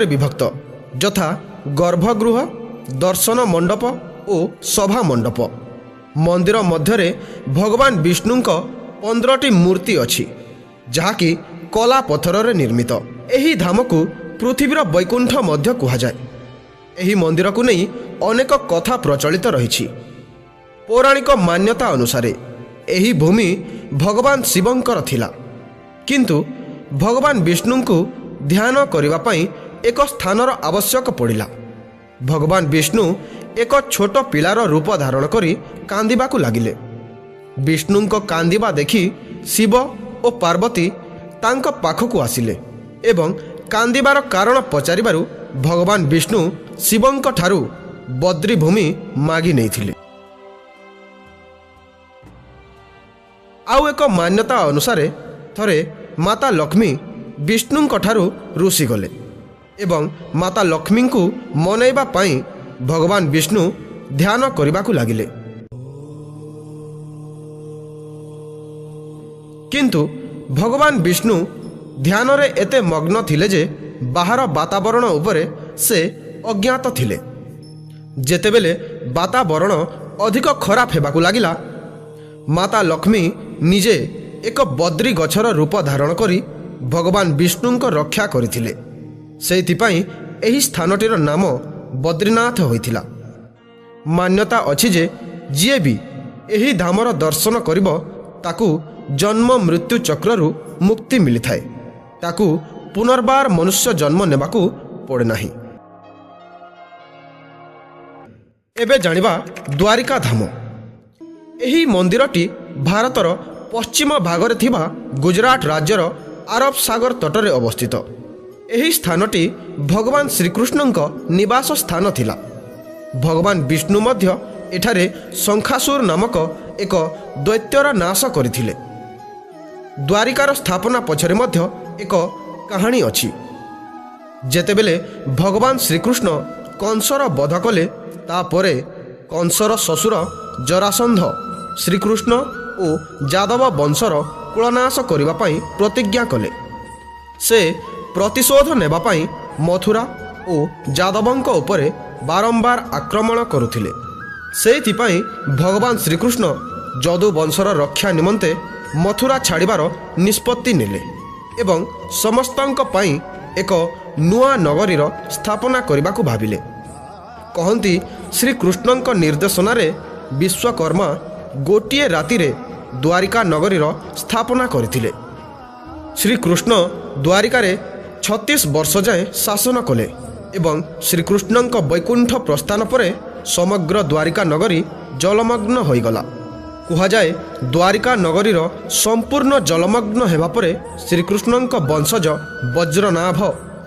विभक्त यथा गर्भगृह दर्शन मंडप और सभा मंडप। मंदिर मध्यरे भगवान विष्णुंक 15टी मूर्ति अछि जहाँकि कला पत्थर निर्मित। एही धाम को पृथ्वीर वैकुंठ मध्य कुहाଯାଏ। एही मंदिर को नहीं अनेक कथा प्रचलित रही। पौराणिक मान्यता अनुसार एही भूमि भगवान शिवंकर थिला, किंतु भगवान विष्णु को ध्यान करिबा पई एक स्थानर आवश्यक पड़िला। भगवान विष्णु एक छोट पिलार रूप धारण करी कांदिबाकू लागिले। विष्णुंक कांदिबा देखि शिव और पार्वती तांक पाखकू आसिले एवं कांदिबार कारण पचारिबारु भगवान विष्णु शिवंक ठारू बद्री भूमि मागी नेइथिले। आउ एक मान्यता अनुसार थरे माता लक्ष्मी विष्णुंक ठारू रुषि गले एवं माता लक्ष्मी को मनैबा पाई भगवान विष्णु ध्यान करिबाकू लागिले। किंतु भगवान विष्णु ध्यान रे एते मग्न थिले जे बाहर वातावरण उपरे से अज्ञात थिले। जेतेबेले वातावरण अधिक खराब हेबाकू लागिला, माता लक्ष्मी निजे एक बद्री गछर रूप धारण करी भगवान विष्णुंक रक्षा करिथिले। सेइथिपाई एही स्थानटीर नाम बद्रीनाथ होइथिला। मान्यता अछि जे जिए भी एही धामर दर्शन करिब ताकू जन्म मृत्यु चक्ररू मुक्ति मिलिथाए, ताकू पुनर्बार मनुष्य जन्म नेबाकू पड़े नाही। एबे जानिबा द्वारिका धाम। एही मंदिरटी भारतर पश्चिम भागरे थिबा गुजरात राज्यर आरब सागर तटरे अवस्थित। एही स्थानटी भगवान श्रीकृष्णंक निवास स्थान थिला। भगवान विष्णु मध्य एठारे शंखासुर नामक एक दैत्यर नाश करथिले। द्वारिकार स्थापना पछरे मध्य एक कहानी अछि। जेतेबेले भगवान श्रीकृष्ण कंसर वध कले, तापरे कंसर ससुर जरासंध श्रीकृष्ण और यादव वंशर कुलनाश करिबा पई प्रतिज्ञा कले। से प्रतिशोध नेबा पई मथुरा और यादवंक उपरे बारंबार आक्रमण करुथिले। सेइथिपाई भगवान श्रीकृष्ण यदु वंशर रक्षा निमंते मथुरा छाड़िबार निष्पत्ति नेले एवं समस्तंक पई एक नुआ नगरीर स्थापना करिबाकू भाबिले। कहंती श्रीकृष्णंक निर्देशन रे विश्वकर्मा गोटिए रातिरे द्वारिका नगरीर स्थापना करथिले। श्रीकृष्ण द्वारिकारे 36 वर्ष जाए शासन कले एवं श्रीकृष्णंक वैकुंठ प्रस्थान परे समग्र द्वारिका नगरी जलमग्न होइगला। कुहाଯାଏ द्वारिका नगरीर संपूर्ण जलमग्न हेबा परे श्रीकृष्णंक वंशज वज्रनाभ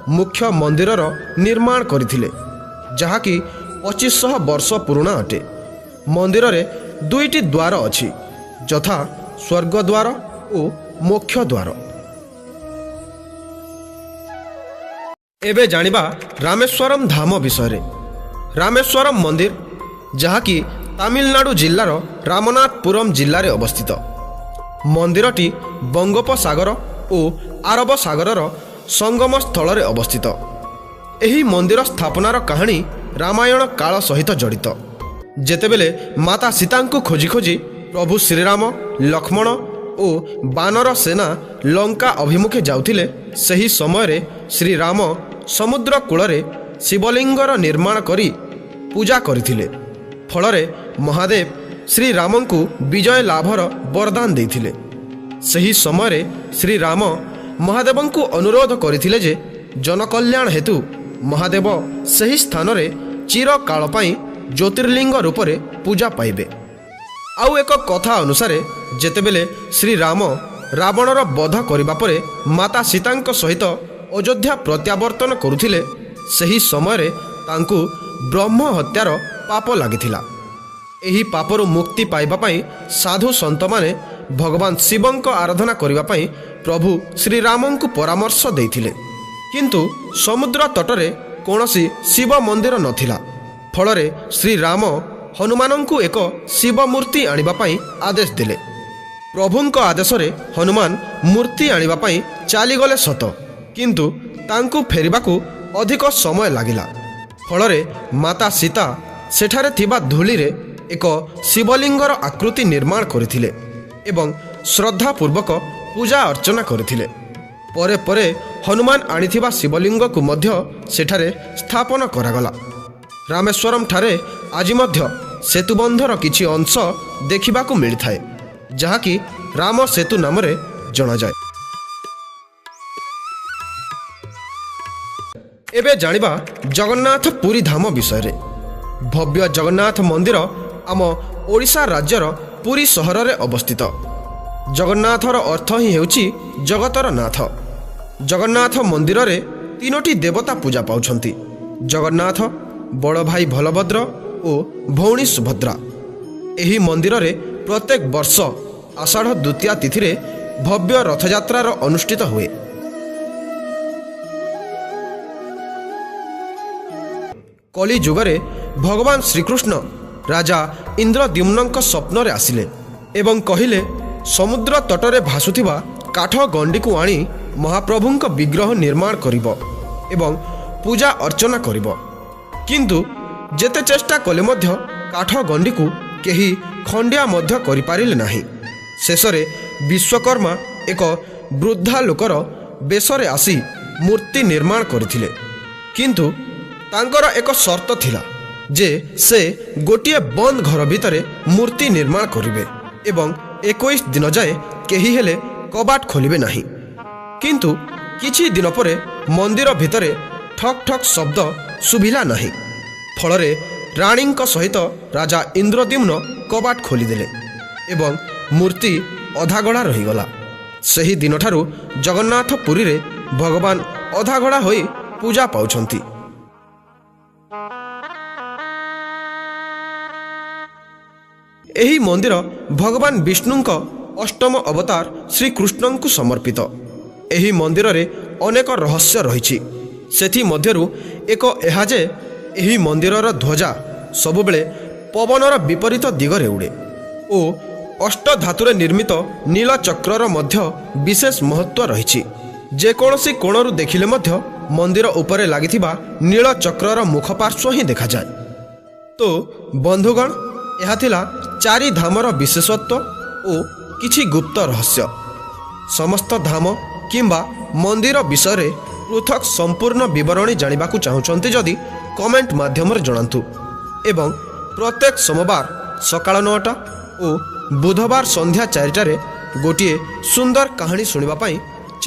मुख्य मंदिरर निर्माण करथिले, जहाँकि 2500 वर्ष पुराणा अटे। मंदिर रे 2टी द्वार अछि, यथा स्वर्गद्वार और मोक्ष द्वार। एबे जानिबा रामेश्वरम धाम विषय। रामेश्वरम मंदिर जहाँकि तमिलनाडु जिल्लार रामनाथपुरम जिल्लारे अवस्थित। मंदिरटी बंगोपसागर और आरब सागरर संगम स्थल रे अवस्थित। एही मंदिर स्थापनार कहानी रामायण काल सहित जड़ित। जेतेबेले माता सीता को खोजी खोजी प्रभु श्रीराम लक्ष्मण और बानर सेना लंका अभिमुखे जाउथिले, सही समय रे श्रीराम समुद्र कूलरे शिवलिंगर निर्माण करी पूजा करिथिले। फलरे महादेव श्रीराम को विजय लाभर वरदान देथिले। सही समय रे श्रीराम महादेव को अनुरोध करथिले जे जनकल्याण हेतु महादेव सही स्थान रे चिरकाल पाई ज्योतिर्लिंग रूपरे पूजा पाइबे। आउ एक कथा अनुसार जेतेबेले श्रीराम रावणर वध करिबा परे माता सीतांक सहित अयोध्या प्रत्यावर्तन करुथिले, सही समय रे तांकु ब्रह्म हत्यार पाप लागिथिला। एही पापरु मुक्ति पाइबा पई साधु संत माने भगवान शिवंक आराधना करिबा पई प्रभु श्रीरामंकु परामर्श देइथिले, किंतु समुद्र तटरे कौनसी शिव मंदिर नथिला। फलरे श्रीराम हनुमानंकु एक शिव मूर्ति आनिबा पई आदेश देले। प्रभुंक आदेश रे हनुमान मूर्ति आनिबा पई चाली गले सत, किंतु तांकु फेरिबाकू ଅଧିକ ସମୟ ଲାଗିଲା। ଫଳରେ ମାତା ସୀତା ସେଠାରେ ଥିବା ଧୂଳିରେ ଏକ ଶିବଲିଙ୍ଗର ଆକୃତି ନିର୍ମାଣ କରିଥିଲେ ଏବଂ ଶ୍ରଦ୍ଧାପୂର୍ବକ ପୂଜା ଅର୍ଚ୍ଚନା କରିଥିଲେ। ପରେ ପରେ ହନୁମାନ ଆଣିଥିବା ଶିବଲିଙ୍ଗକୁ ମଧ୍ୟ ସେଠାରେ ସ୍ଥାପନ କରାଗଲା। ରାମେଶ୍ୱରମ୍ ଠାରେ ଆଜି ମଧ୍ୟ ସେତୁବନ୍ଧର କିଛି ଅଂଶ ଦେଖିବାକୁ ମିଳିଥାଏ, ଯାହାକି ରାମ ସେତୁ ନାମରେ ଜଣାଯାଏ। ଏବେ ଜାଣିବା ଜଗନ୍ନାଥ ପୁରୀ ଧାମ ବିଷୟରେ। ଭବ୍ୟ ଜଗନ୍ନାଥ ମନ୍ଦିର ଆମ ଓଡ଼ିଶା ରାଜ୍ୟର ପୁରୀ ସହରରେ ଅବସ୍ଥିତ। ଜଗନ୍ନାଥର ଅର୍ଥ ହିଁ ହେଉଛି ଜଗତର ନାଥ। ଜଗନ୍ନାଥ ମନ୍ଦିରରେ 3ଟି ଦେବତା ପୂଜା ପାଉଛନ୍ତି: ଜଗନ୍ନାଥ, ବଡ଼ ଭାଇ ବଳଭଦ୍ର ଓ ଭଉଣୀ ସୁଭଦ୍ରା। ଏହି ମନ୍ଦିରରେ ପ୍ରତ୍ୟେକ ବର୍ଷ ଆଷାଢ଼ ଦ୍ୱିତୀୟା ତିଥିରେ ଭବ୍ୟ ରଥଯାତ୍ରାର ଅନୁଷ୍ଠିତ ହୁଏ। କଳି ଯୁଗରେ ଭଗବାନ ଶ୍ରୀକୃଷ୍ଣ ରାଜା ଇନ୍ଦ୍ରଦ୍ୟୁମ୍ନଙ୍କ ସ୍ୱପ୍ନରେ ଆସିଲେ ଏବଂ କହିଲେ, ସମୁଦ୍ର ତଟରେ ଭାସୁଥିବା କାଠ ଗଣ୍ଡିକୁ ଆଣି ମହାପ୍ରଭୁଙ୍କ ବିଗ୍ରହ ନିର୍ମାଣ କରିବ ଏବଂ ପୂଜା ଅର୍ଚ୍ଚନା କରିବ। କିନ୍ତୁ ଯେତେ ଚେଷ୍ଟା କଲେ ମଧ୍ୟ କାଠ ଗଣ୍ଡିକୁ କେହି ଖଣ୍ଡିଆ ମଧ୍ୟ କରିପାରିଲେ ନାହିଁ। ଶେଷରେ ବିଶ୍ୱକର୍ମା ଏକ ବୃଦ୍ଧା ଲୋକର ବେଶରେ ଆସି ମୂର୍ତ୍ତି ନିର୍ମାଣ କରିଥିଲେ। କିନ୍ତୁ ତାଙ୍କର ଏକ ସର୍ତ୍ତ ଥିଲା ଯେ ସେ ଗୋଟିଏ ବନ୍ଦ ଘର ଭିତରେ ମୂର୍ତ୍ତି ନିର୍ମାଣ କରିବେ ଏବଂ 21 ଦିନ ଯାଏ କେହି ହେଲେ କବାଟ ଖୋଲିବେ ନାହିଁ। କିନ୍ତୁ କିଛି ଦିନ ପରେ ମନ୍ଦିର ଭିତରେ ଠକ୍ ଠକ୍ ଶବ୍ଦ ଶୁଭିଲା ନାହିଁ। ଫଳରେ ରାଣୀଙ୍କ ସହିତ ରାଜା ଇନ୍ଦ୍ରଦ୍ୟୁମ୍ନ କବାଟ ଖୋଲିଦେଲେ ଏବଂ ମୂର୍ତ୍ତି ଅଧାଗଢ଼ା ରହିଗଲା। ସେହି ଦିନଠାରୁ ଜଗନ୍ନାଥ ପୁରୀରେ ଭଗବାନ ଅଧାଗଢ଼ା ହୋଇ ପୂଜା ପାଉଛନ୍ତି। ଏହି ମନ୍ଦିର ଭଗବାନ ବିଷ୍ଣୁଙ୍କ ଅଷ୍ଟମ ଅବତାର ଶ୍ରୀକୃଷ୍ଣଙ୍କୁ ସମର୍ପିତ। ଏହି ମନ୍ଦିରରେ ଅନେକ ରହସ୍ୟ ରହିଛି। ସେଥିମଧ୍ୟରୁ ଏକ ଏହା ଯେ ଏହି ମନ୍ଦିରର ଧ୍ୱଜା ସବୁବେଳେ ପବନର ବିପରୀତ ଦିଗରେ ଉଡ଼େ ଓ ଅଷ୍ଟଧାତୁରେ ନିର୍ମିତ ନୀଳଚକ୍ରର ମଧ୍ୟ ବିଶେଷ ମହତ୍ତ୍ୱ ରହିଛି। ଯେକୌଣସି କୋଣରୁ ଦେଖିଲେ ମଧ୍ୟ ମନ୍ଦିର ଉପରେ ଲାଗିଥିବା ନୀଳଚକ୍ରର ମୁଖପାର୍ଶ୍ୱ ହିଁ ଦେଖାଯାଏ। ତ ବନ୍ଧୁଗଣ, ଏହା ଥିଲା 4 ଧାମର ବିଶେଷତ୍ୱ ଓ କିଛି ଗୁପ୍ତ ରହସ୍ୟ। ସମସ୍ତ ଧାମ କିମ୍ବା ମନ୍ଦିର ବିଷୟରେ ପୃଥକ୍ ସମ୍ପୂର୍ଣ୍ଣ ବିବରଣୀ ଜାଣିବାକୁ ଚାହୁଁଛନ୍ତି ଯଦି କମେଣ୍ଟ ମାଧ୍ୟମରେ ଜଣାନ୍ତୁ ଏବଂ ପ୍ରତ୍ୟେକ ସୋମବାର ସକାଳ 9ଟା ଓ ବୁଧବାର ସନ୍ଧ୍ୟା 4ଟାରେ ଗୋଟିଏ ସୁନ୍ଦର କାହାଣୀ ଶୁଣିବା ପାଇଁ